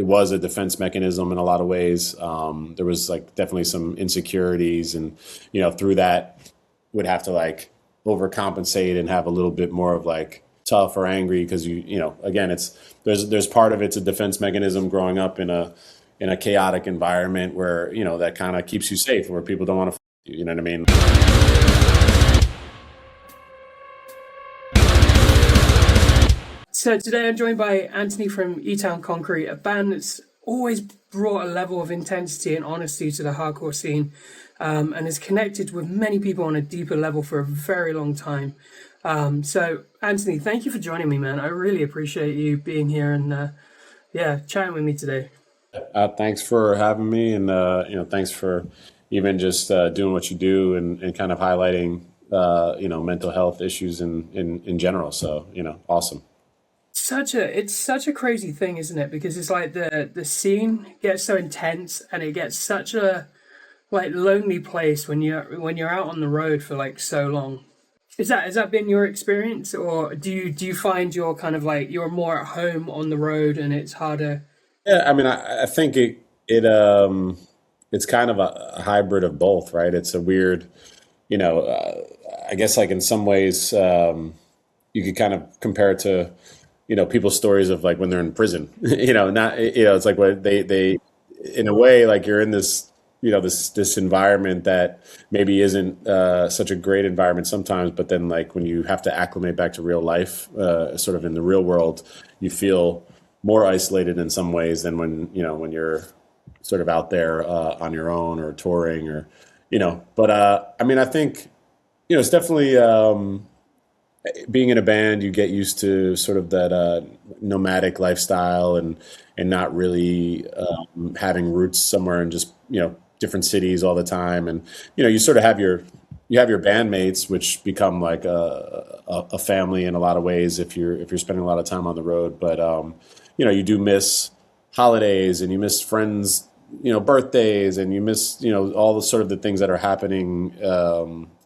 it was a defense mechanism in a lot of ways. There was like definitely some insecurities, and through that would have to like overcompensate and have a little bit more of like tough or angry because again, it's there's part of it's a defense mechanism growing up in a chaotic environment where that kind of keeps you safe, where people don't want to you know what I mean. So today I'm joined by Anthony from E-Town Concrete, a band that's always brought a level of intensity and honesty to the hardcore scene, and has connected with many people on a deeper level for a very long time. So Anthony, thank you for joining me, man. I really appreciate you being here and chatting with me today. Thanks for having me, and thanks for even just doing what you do and kind of highlighting mental health issues in general. So awesome. It's such a crazy thing, isn't it? Because it's like the scene gets so intense and it gets such a like lonely place when you're out on the road for like so long. Has that been your experience, or do you find you're kind of like you're more at home on the road and it's harder? Yeah, I mean, I think it's kind of a hybrid of both, right? It's a weird, I guess like in some ways, you could kind of compare it to, people's stories of like when they're in prison, not, it's like what they, in a way, like you're in this, this environment that maybe isn't such a great environment sometimes, but then like when you have to acclimate back to real life, sort of in the real world, you feel more isolated in some ways than when you're sort of out there on your own or touring or but I mean I think it's definitely being in a band, you get used to sort of that nomadic lifestyle and not really having roots somewhere and just different cities all the time, and you sort of have your bandmates, which become like a family in a lot of ways if you're spending a lot of time on the road. But you do miss holidays, and you miss friends, birthdays, and you miss all the sort of the things that are happening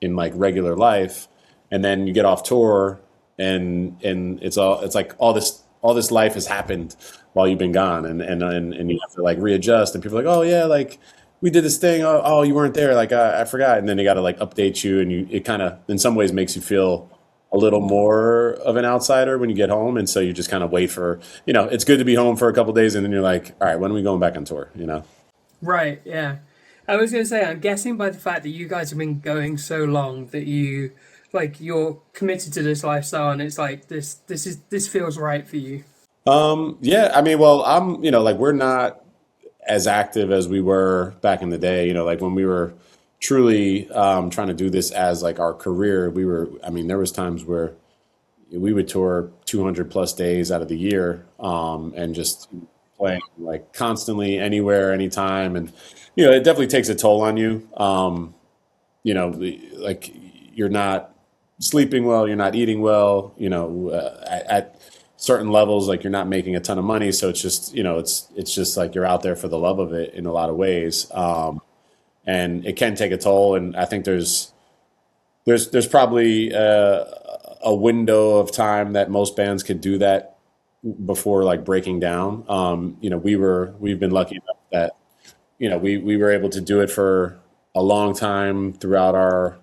in like regular life. And then you get off tour, and it's like all this life has happened while you've been gone, and you have to like readjust, and people are like, oh yeah, like we did this thing, oh you weren't there, like I forgot, and then they got to like update you, and it kind of in some ways makes you feel a little more of an outsider when you get home, and so you just kind of wait for it's good to be home for a couple of days, and then you're like, all right, when are we going back on tour. Right, yeah. I was going to say, I'm guessing by the fact that you guys have been going so long that you're committed to this lifestyle, and it's like this feels right for you. Yeah, I mean, well, I'm like we're not as active as we were back in the day. Like when we were truly trying to do this as like our career, I mean, there was times where we would tour 200 plus days out of the year, and just playing like constantly anywhere, anytime. And, it definitely takes a toll on you. Like you're not sleeping well, you're not eating well, at certain levels, like you're not making a ton of money. So it's just, it's just like you're out there for the love of it in a lot of ways. And it can take a toll. And I think there's probably a window of time that most bands could do that before like breaking down. We've been lucky enough that, we were able to do it for a long time throughout our,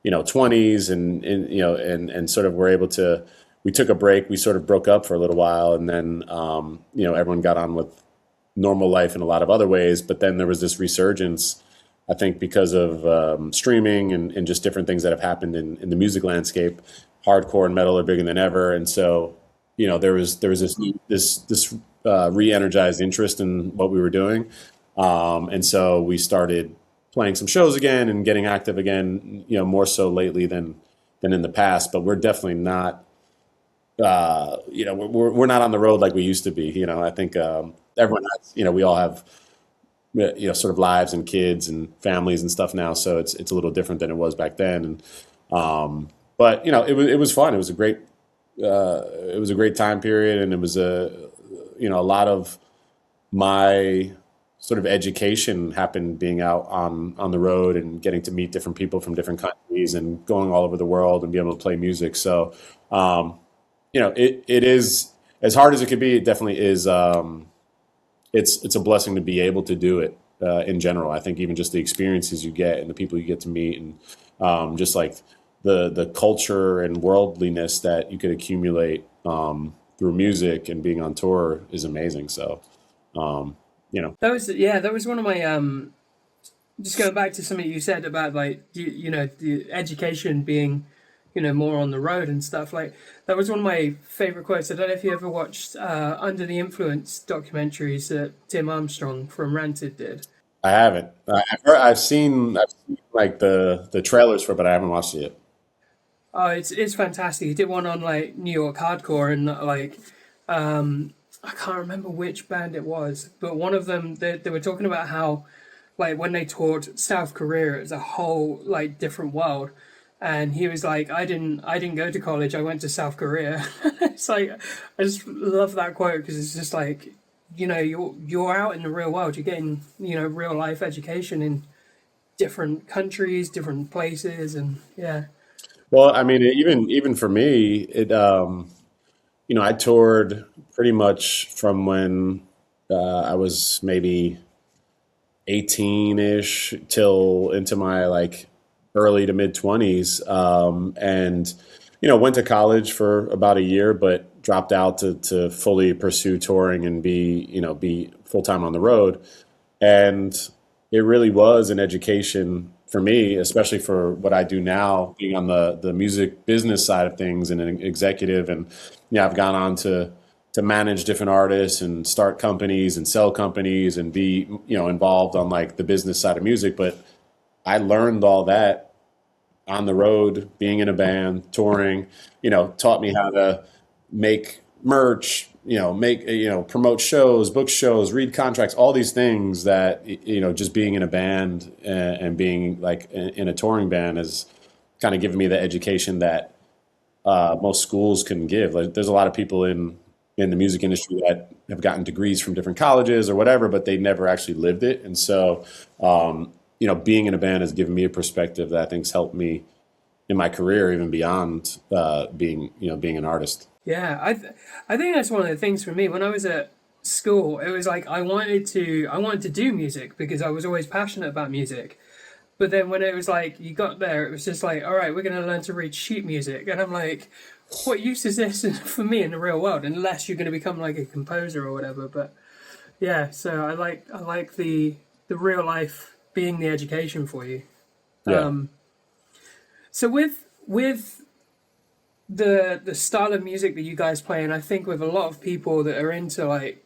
20s, and sort of were able to, we took a break, we sort of broke up for a little while, and then, everyone got on with normal life in a lot of other ways. But then there was this resurgence, I think, because of streaming and just different things that have happened in the music landscape. Hardcore and metal are bigger than ever, and so there was this re-energized interest in what we were doing, and so we started playing some shows again and getting active again. More so lately than in the past, but we're definitely not. We're not on the road like we used to be. I think everyone has. We all have sort of lives and kids and families and stuff now, so it's a little different than it was back then. And but it was fun. It was a great time period, and it was a lot of my sort of education happened being out on the road and getting to meet different people from different countries and going all over the world and be able to play music. So it is as hard as it could be. It definitely is. it's a blessing to be able to do it in general. I think even just the experiences you get and the people you get to meet, and just like the culture and worldliness that you could accumulate through music and being on tour is amazing. So, you know, That was one of my just going back to something you said about like you know the education being more on the road and stuff like that was one of my favorite quotes. I don't know if you ever watched Under the Influence documentaries that Tim Armstrong from Ranted did. I haven't. I've seen like the trailers for it, but I haven't watched it yet. Oh, it's fantastic. He did one on like New York hardcore and like I can't remember which band it was, but one of them they were talking about how like when they toured South Korea, it was a whole like different world. And he was like, I didn't go to college. I went to South Korea. It's like I just love that quote because it's just like you're out in the real world. You're getting real life education in different countries, different places, and yeah. Well, I mean, even for me, I toured pretty much from when I was maybe 18-ish till into my like early to mid 20s, and went to college for about a year, but dropped out to fully pursue touring and be full time on the road. And it really was an education for me, especially for what I do now, being on the music business side of things and an executive. And I've gone on to manage different artists and start companies and sell companies and be involved on like the business side of music. But I learned all that on the road, being in a band, touring, taught me how to make merch, promote shows, book shows, read contracts, all these things that, just being in a band and being like in a touring band has kind of given me the education that most schools couldn't give. Like, there's a lot of people in the music industry that have gotten degrees from different colleges or whatever, but they never actually lived it. And so, being in a band has given me a perspective that I think's helped me in my career, even beyond being an artist. Yeah, I think that's one of the things for me. When I was at school, it was like I wanted to do music because I was always passionate about music. But then when it was like you got there, it was just like, all right, we're going to learn to read sheet music, and I'm like, what use is this for me in the real world? Unless you're going to become like a composer or whatever. But yeah, so I like the real life being the education for you. Yeah. So with the style of music that you guys play, and I think with a lot of people that are into like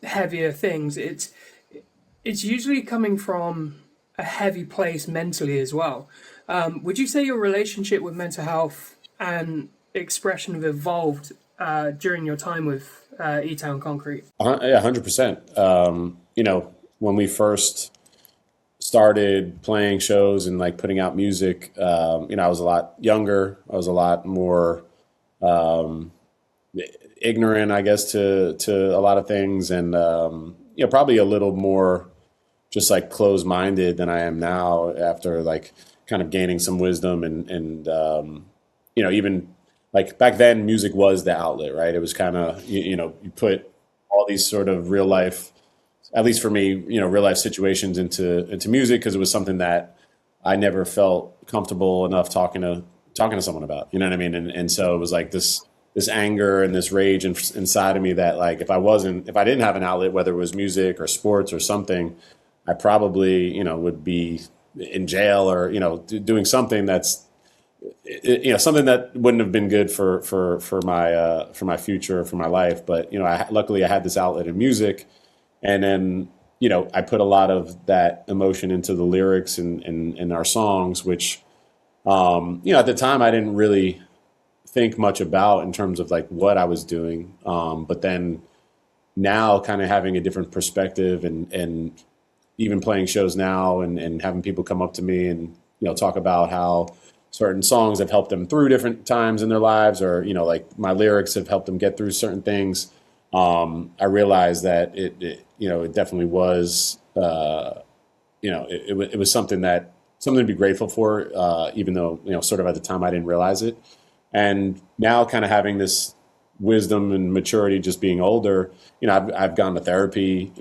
heavier things, it's usually coming from a heavy place mentally as well. Would you say your relationship with mental health and expression have evolved during your time with E-Town Concrete? Yeah, 100%. When we first started playing shows and like putting out music, I was a lot younger. I was a lot more ignorant, I guess, to a lot of things, and probably a little more just like closed-minded than I am now after like kind of gaining some wisdom and even like back then music was the outlet, right? It was kind of you put all these sort of real life, at least for me, real life situations into music because it was something that I never felt comfortable enough talking to someone about. You know what I mean? And so it was like this anger and this rage inside of me that like if I didn't have an outlet, whether it was music or sports or something, I probably would be in jail or doing something that's something that wouldn't have been good for my future, for my life. But luckily I had this outlet in music. And then, I put a lot of that emotion into the lyrics and our songs, which, at the time I didn't really think much about in terms of like what I was doing. But then now kind of having a different perspective and even playing shows now and having people come up to me and, talk about how certain songs have helped them through different times in their lives or, like my lyrics have helped them get through certain things. I realized that it definitely was, it was something to be grateful for, even though, sort of at the time I didn't realize it. And now kind of having this wisdom and maturity, just being older, I've gone to therapy,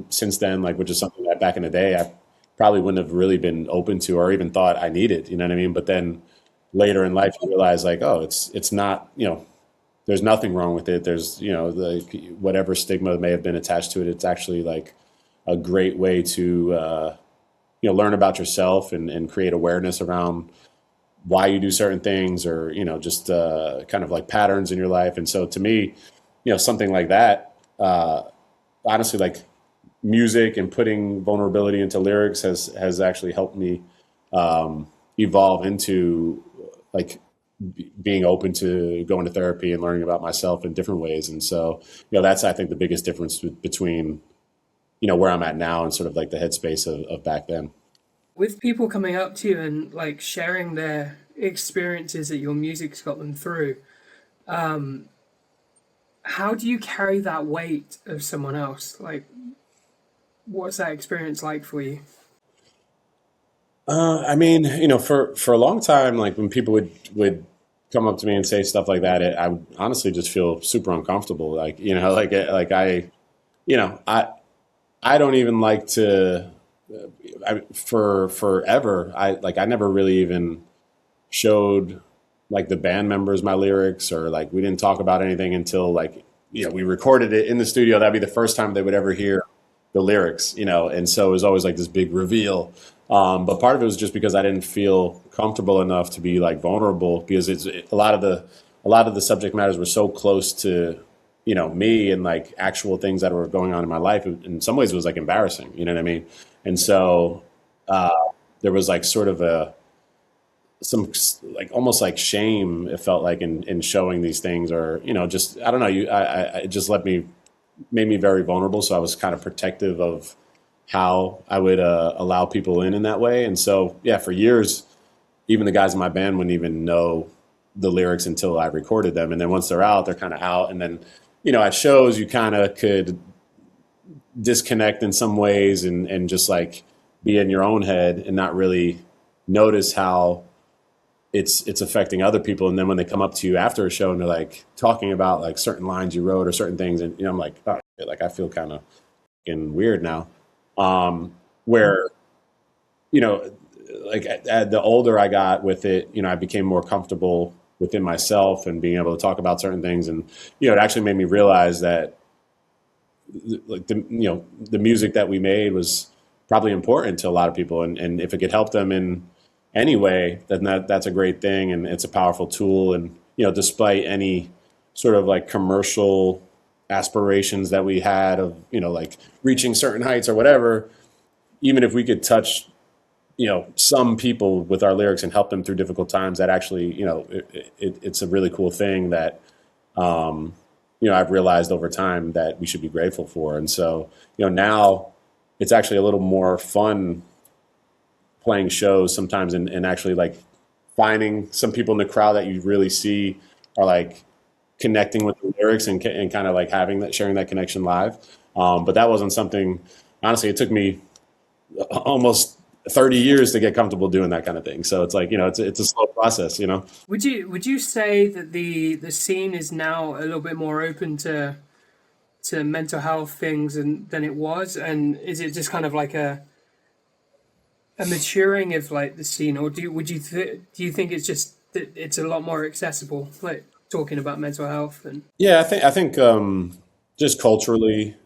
since then, like, which is something that back in the day I probably wouldn't have really been open to or even thought I needed, you know what I mean? But then later in life, you realize like, oh, it's not, there's nothing wrong with it. There's, the whatever stigma may have been attached to it. It's actually like a great way to, learn about yourself and create awareness around why you do certain things, or just kind of like patterns in your life. And so to me, something like that, honestly, like music and putting vulnerability into lyrics has actually helped me evolve into like being open to going to therapy and learning about myself in different ways. And so that's, I think, the biggest difference between where I'm at now and sort of like the headspace of back then. With people coming up to you and like sharing their experiences that your music's got them through, how do you carry that weight of someone else? Like, what's that experience like for you? I mean, for a long time, like when people would come up to me and say stuff like that, I would honestly just feel super uncomfortable. Like, I don't even like to, for forever, I never really even showed like the band members my lyrics, or like we didn't talk about anything until like, we recorded it in the studio. That'd be the first time they would ever hear the lyrics, and so it was always like this big reveal. But part of it was just because I didn't feel comfortable enough to be like vulnerable, because a lot of the subject matters were so close to, me and like actual things that were going on in my life. In some ways it was like embarrassing, you know what I mean? And so, there was like sort of some like almost like shame, it felt like, in showing these things, or, just, I don't know, it just made me very vulnerable. So I was kind of protective of how I would allow people in that way. And so, yeah, for years, even the guys in my band wouldn't even know the lyrics until I recorded them. And then once they're out, they're kind of out. And then, at shows, you kind of could disconnect in some ways and just like be in your own head and not really notice how it's affecting other people. And then when they come up to you after a show and they're like talking about like certain lines you wrote or certain things, and I'm like, oh, like I feel kind of weird now. Where, you know, like the older I got with it, I became more comfortable within myself and being able to talk about certain things. And, it actually made me realize that like the music that we made was probably important to a lot of people. And if it could help them in any way, then that's a great thing. And it's a powerful tool. And, despite any sort of like commercial aspirations that we had of, like reaching certain heights or whatever, even if we could touch, some people with our lyrics and help them through difficult times, that actually, it's a really cool thing that, I've realized over time that we should be grateful for. And so, now it's actually a little more fun playing shows sometimes, and actually like finding some people in the crowd that you really see are like connecting with the lyrics and kind of like having that, sharing that connection live. But that wasn't something, honestly, it took me almost 30 years to get comfortable doing that kind of thing. So it's like, it's a slow process. Would you say that the scene is now a little bit more open to mental health things than it was? And is it just kind of like a maturing of like the scene, or do you think it's just that it's a lot more accessible, like talking about mental health? And Yeah, I think just culturally,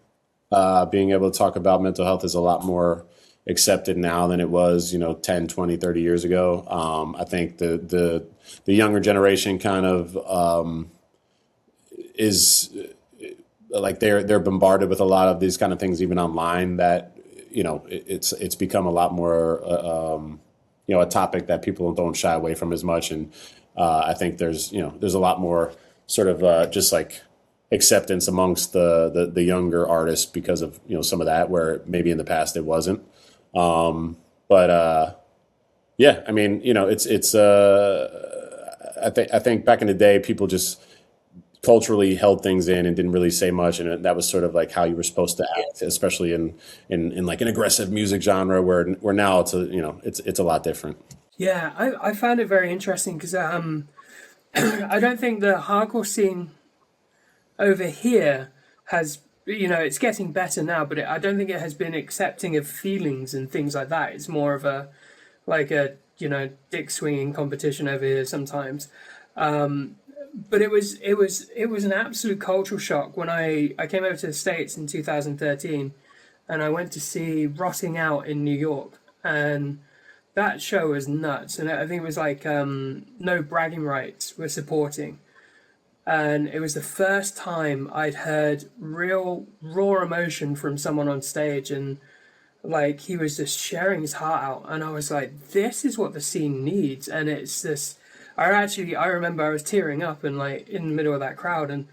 being able to talk about mental health is a lot more accepted now than it was, 10, 20, 30 years ago. I think the younger generation kind of is like they're bombarded with a lot of these kind of things even online, that it's become a lot more a topic that people don't shy away from as much. And I think there's a lot more sort of just like acceptance amongst the younger artists because of some of that, where maybe in the past it wasn't. But yeah, I mean, it's I think back in the day people just culturally held things in and didn't really say much, and that was sort of like how you were supposed to act, especially in like an aggressive music genre, where now it's a lot different. yeah, I found it very interesting because I don't think the hardcore scene over here has, it's getting better now, but I don't think it has been accepting of feelings and things like that. It's more of a like a dick swinging competition over here sometimes. But it was an absolute cultural shock when I came over to the States in 2013, and I went to see Rotting Out in New York, and that show was nuts. And I think it was like No Bragging Rights were supporting, and it was the first time I'd heard real raw emotion from someone on stage, and like he was just sharing his heart out, and I was like, this is what the scene needs. And it's this, I remember I was tearing up and like in the middle of that crowd. And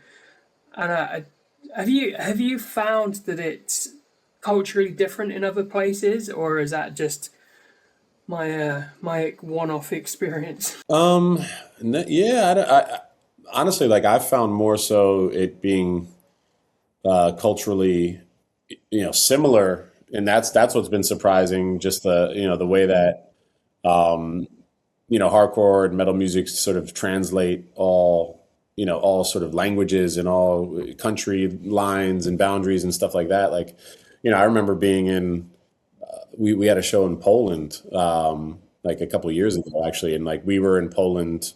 have you found that it's culturally different in other places, or is that just my one-off experience? Yeah, honestly, like I've found more so it being culturally, similar, and that's what's been surprising. Just the way that hardcore and metal music sort of translate all sort of languages and all country lines and boundaries and stuff like that. Like, I remember being in we had a show in Poland like a couple of years ago actually, and like we were in Poland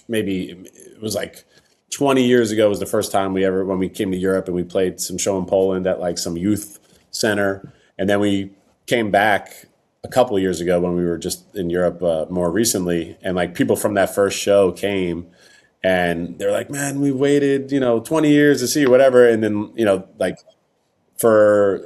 maybe it was like 20 years ago was the first time when we came to Europe, and we played some show in Poland at like some youth center. And then we came back a couple of years ago when we were just in Europe more recently. And like people from that first show came, and they're like, man, we waited, 20 years to see you, whatever. And then, like for,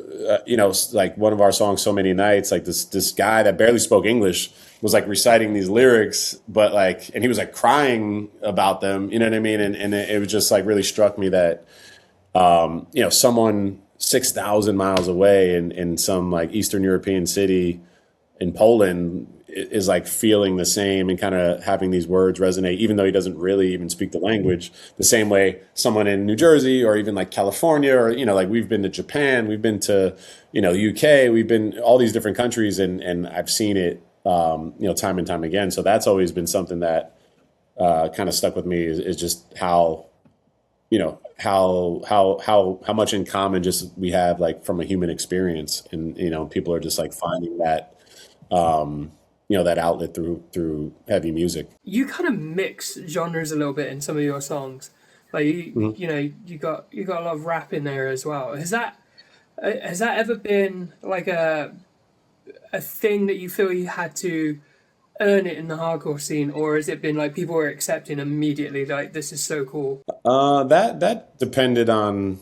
like one of our songs, So Many Nights, like this guy that barely spoke English was like reciting these lyrics, but like, and he was like crying about them, you know what I mean? And it was just like really struck me that, someone 6,000 miles away in some like Eastern European city in Poland is like feeling the same and kind of having these words resonate, even though he doesn't really even speak the language, the same way someone in New Jersey or even like California, or, like we've been to Japan, we've been to, UK, we've been all these different countries, and I've seen it, time and time again. So that's always been something that kind of stuck with me is just how, how much in common just we have like from a human experience, and people are just like finding that that outlet through heavy music. You kind of mix genres a little bit in some of your songs, like you got a lot of rap in there as well. Has that ever been like a thing that you feel you had to earn it in the hardcore scene, or has it been like people were accepting immediately, like this is so cool? That depended on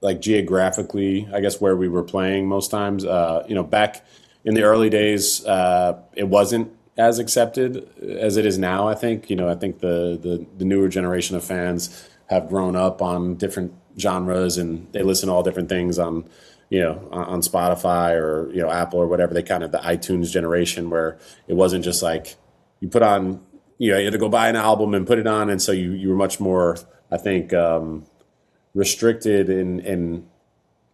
like geographically, I guess, where we were playing most times. Back in the early days, it wasn't as accepted as it is now. I think, I think the newer generation of fans have grown up on different genres, and they listen to all different things on Spotify or, Apple or whatever. They kind of the iTunes generation, where it wasn't just like you put on, you had to go buy an album and put it on. And so you were much more, I think, restricted in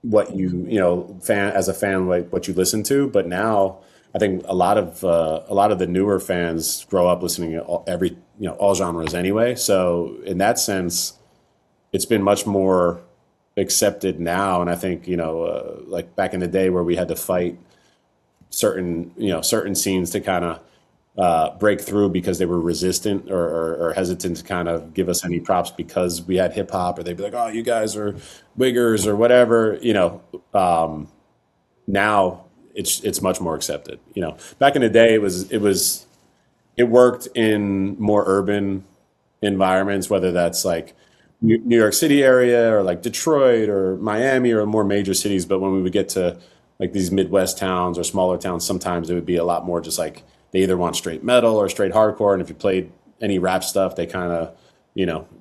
what as a fan, like what you listen to. But now I think a lot of the newer fans grow up listening to all genres anyway. So in that sense, it's been much more accepted now. And I think, like back in the day where we had to fight certain scenes to kind of break through because they were resistant or hesitant to kind of give us any props because we had hip hop, or they'd be like, oh, you guys are wiggers or whatever, now it's much more accepted. Back in the day, it worked in more urban environments, whether that's like New York City area or like Detroit or Miami or more major cities. But when we would get to like these Midwest towns or smaller towns, sometimes it would be a lot more just like they either want straight metal or straight hardcore. And if you played any rap stuff, they kind of,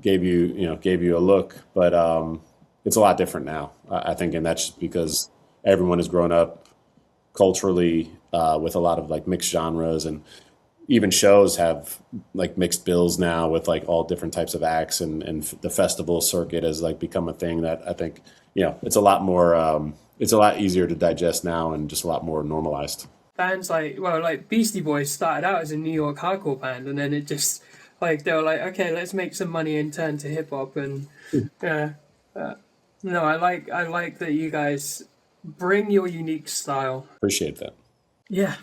gave you a look. But it's a lot different now, I think. And that's just because everyone has grown up culturally with a lot of like mixed genres, and even shows have like mixed bills now with like all different types of acts, and the festival circuit has like become a thing that I think, it's a lot more, it's a lot easier to digest now and just a lot more normalized. Bands like Beastie Boys started out as a New York hardcore band, and then it just Like they were like, okay, let's make some money and turn to hip hop, and yeah, no, I like that you guys bring your unique style. Appreciate that. Yeah.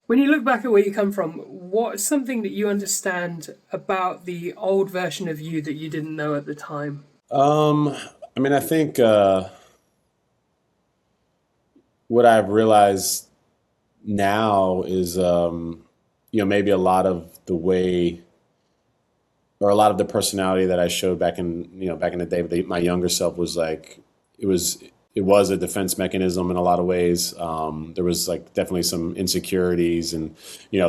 When you look back at where you come from, what's something that you understand about the old version of you that you didn't know at the time? Um, I mean, I think what I've realized now is, maybe a lot of the way or a lot of the personality that I showed back in the day, my younger self was like, it was, it was a defense mechanism in a lot of ways. There was like definitely some insecurities and,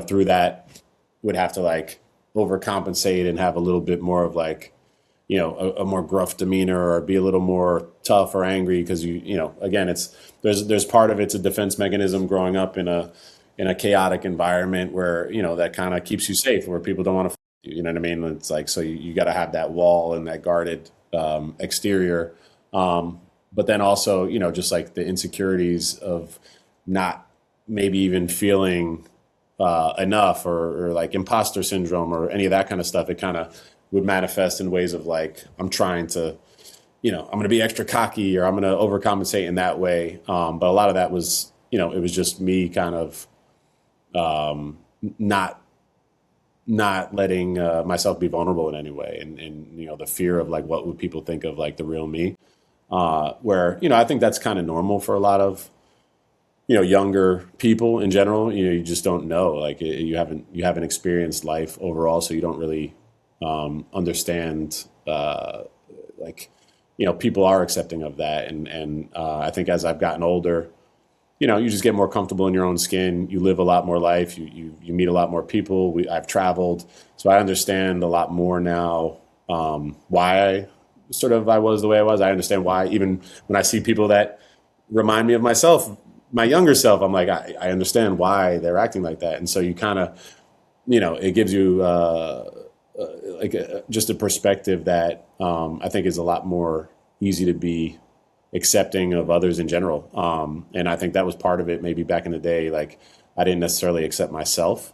through that would have to like overcompensate and have a little bit more of like, a more gruff demeanor or be a little more tough or angry because again, there's part of it's a defense mechanism growing up in a chaotic environment where that kind of keeps you safe, where people don't want to, you know what I mean? It's like so you got to have that wall and that guarded exterior, but then also just like the insecurities of not maybe even feeling enough or like imposter syndrome or any of that kind of stuff. It kind of would manifest in ways of like I'm trying to, I'm going to be extra cocky or I'm going to overcompensate in that way. But a lot of that was, it was just me kind of not letting myself be vulnerable in any way, and the fear of like what would people think of like the real me. Where I think that's kind of normal for a lot of younger people in general. You just don't know, like you haven't experienced life overall, so you don't really understand like people are accepting of that, and I think as I've gotten older, you just get more comfortable in your own skin. You live a lot more life. You meet a lot more people. I've traveled, so I understand a lot more now why I was the way I was. I understand why, even when I see people that remind me of myself, my younger self, I'm like, I understand why they're acting like that. And so you kind of, it gives you just a perspective that I think is a lot more easy to be accepting of others in general. And I think that was part of it maybe back in the day. Like I didn't necessarily accept myself.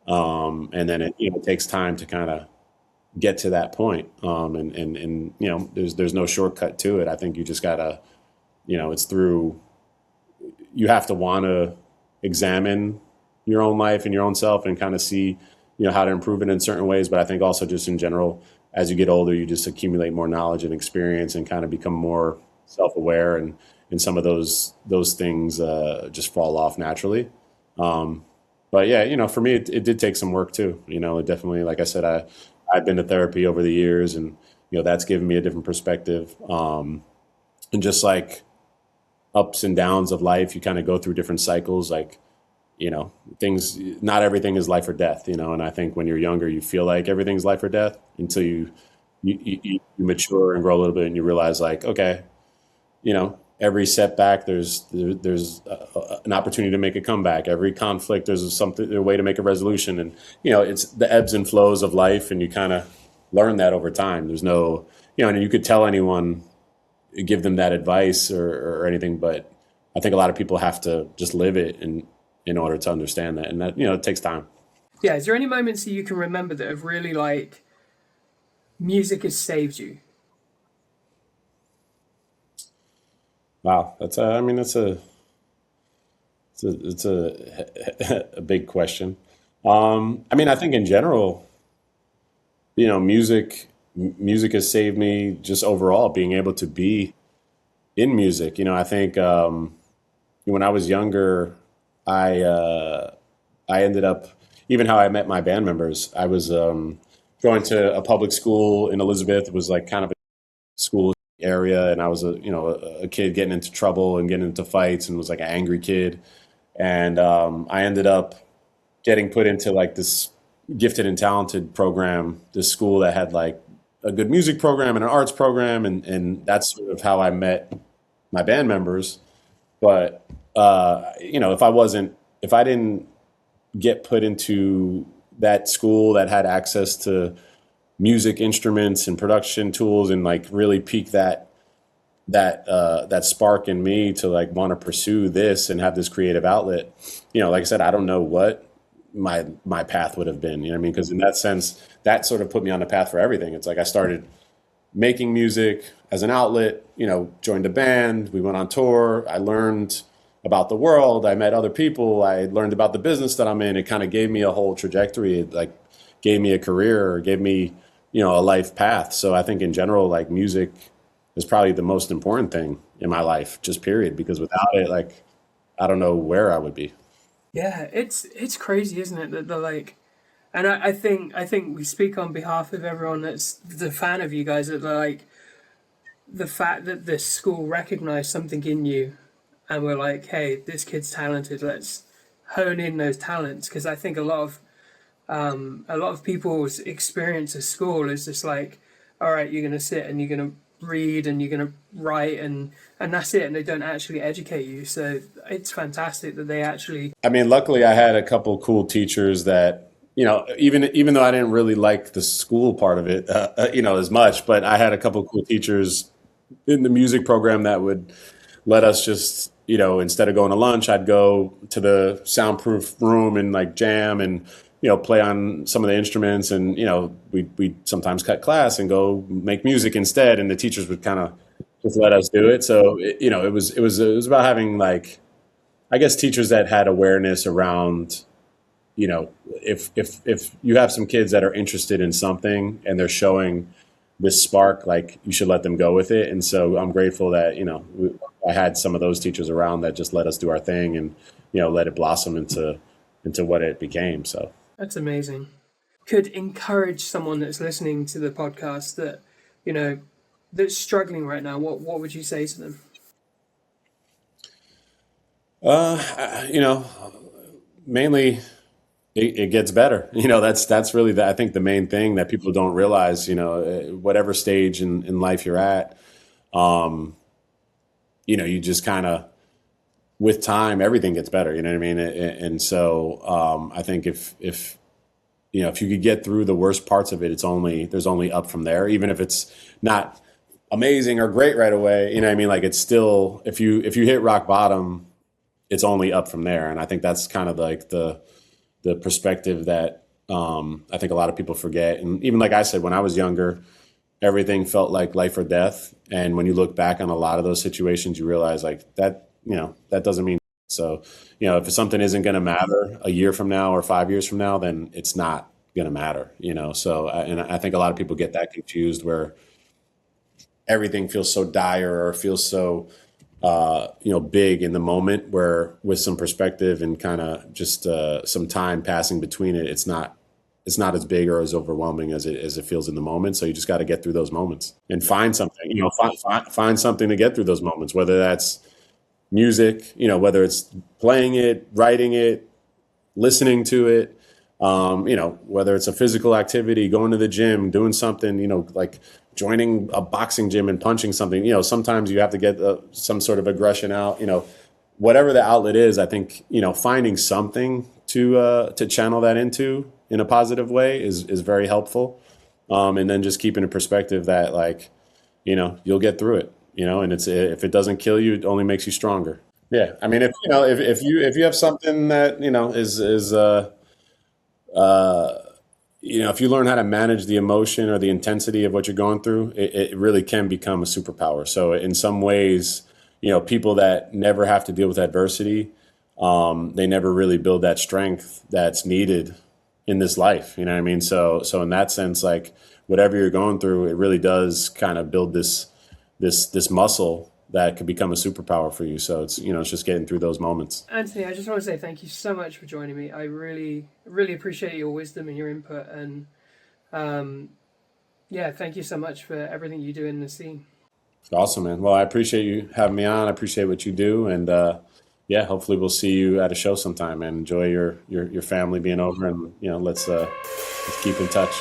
And then it takes time to kind of get to that point. And there's no shortcut to it. I think you just gotta, it's through, you have to want to examine your own life and your own self and kind of see, how to improve it in certain ways. But I think also just in general, as you get older, you just accumulate more knowledge and experience and kind of become more self-aware, and some of those things just fall off naturally. But yeah, for me, it did take some work too. It definitely, like I said, I've been to therapy over the years, and that's given me a different perspective. And just like ups and downs of life, you kind of go through different cycles. Like things, not everything is life or death. And I think when you're younger, you feel like everything's life or death until you mature and grow a little bit, and you realize like, okay, every setback, there's an opportunity to make a comeback. Every conflict, there's a way to make a resolution. And, it's the ebbs and flows of life. And you kind of learn that over time. There's no, and you could tell anyone, give them that advice or anything. But I think a lot of people have to just live it in order to understand that. And that, it takes time. Yeah, is there any moments that you can remember that have really like music has saved you? Wow. It's a big question. I mean, I think in general, music has saved me just overall being able to be in music. I think when I was younger, I ended up, even how I met my band members. I was going to a public school in Elizabeth. It was like kind of a school area, and I was a kid getting into trouble and getting into fights, and was like an angry kid. And I ended up getting put into like this gifted and talented program, this school that had like a good music program and an arts program, and that's sort of how I met my band members. But if I didn't get put into that school that had access to music instruments and production tools and like really pique that spark in me to like want to pursue this and have this creative outlet, like I said, I don't know what my path would have been. You know what I mean? Because in that sense, that sort of put me on the path for everything. It's like I started making music as an outlet, joined a band, we went on tour, I learned about the world, I met other people, I learned about the business that I'm in. It kind of gave me a whole trajectory. It like gave me a career, gave me, a life path. So I think in general, like music is probably the most important thing in my life, just period, because without it, like, I don't know where I would be. Yeah, it's crazy, isn't it? That the like, and I think we speak on behalf of everyone that's the fan of you guys. That like the fact that the school recognized something in you, and we're like, hey, this kid's talented. Let's hone in those talents, because I think a lot of people's experience at school is just like, all right, you're gonna sit and you're gonna read and you're gonna write and that's it, and they don't actually educate you. So it's fantastic that they actually. I mean, luckily I had a couple cool teachers that, even though I didn't really like the school part of it, as much, but I had a couple cool teachers in the music program that would let us just, instead of going to lunch, I'd go to the soundproof room and like jam and, play on some of the instruments. And, we'd sometimes cut class and go make music instead. And the teachers would kind of just let us do it. So, it was about having like, I guess, teachers that had awareness around, if you have some kids that are interested in something and they're showing this spark, like you should let them go with it. And so I'm grateful that, I had some of those teachers around that just let us do our thing and, let it blossom into what it became. So That's amazing. Could encourage someone that's listening to the podcast that you know that's struggling right now. What would you say to them? mainly it gets better. That's really I think the main thing that people don't realize, whatever stage in life you're at, um, you just kind of, with time, everything gets better. You know what I mean? And so I think if you could get through the worst parts of it, there's only up from there, even if it's not amazing or great right away. You know what I mean? Like it's still, if you hit rock bottom, it's only up from there. And I think that's kind of like the perspective that I think a lot of people forget. And even like I said, when I was younger, everything felt like life or death. And when you look back on a lot of those situations, you realize like that, that doesn't mean so. If something isn't going to matter a year from now or 5 years from now, then it's not going to matter. So and I think a lot of people get that confused, where everything feels so dire or feels so big in the moment, where with some perspective and kind of just some time passing between it, it's not as big or as overwhelming as it feels in the moment. So you just got to get through those moments and find something, find something to get through those moments, whether that's music, whether it's playing it, writing it, listening to it, whether it's a physical activity, going to the gym, doing something, like joining a boxing gym and punching something. Sometimes you have to get some sort of aggression out. Whatever the outlet is, I think finding something to channel that into in a positive way is very helpful. And then just keeping a perspective that, like, you'll get through it. And if it doesn't kill you, it only makes you stronger. Yeah, I mean, if you have something that is uh, if you learn how to manage the emotion or the intensity of what you're going through, it really can become a superpower. So in some ways, people that never have to deal with adversity, they never really build that strength that's needed in this life. You know what I mean? So in that sense, like whatever you're going through, it really does kind of build this muscle that could become a superpower for you. So it's just getting through those moments. Anthony, I just want to say thank you so much for joining me. I really, really appreciate your wisdom and your input. And yeah, thank you so much for everything you do in the scene. Awesome, man. Well, I appreciate you having me on. I appreciate what you do. And yeah, hopefully we'll see you at a show sometime, and enjoy your family being over, and let's keep in touch.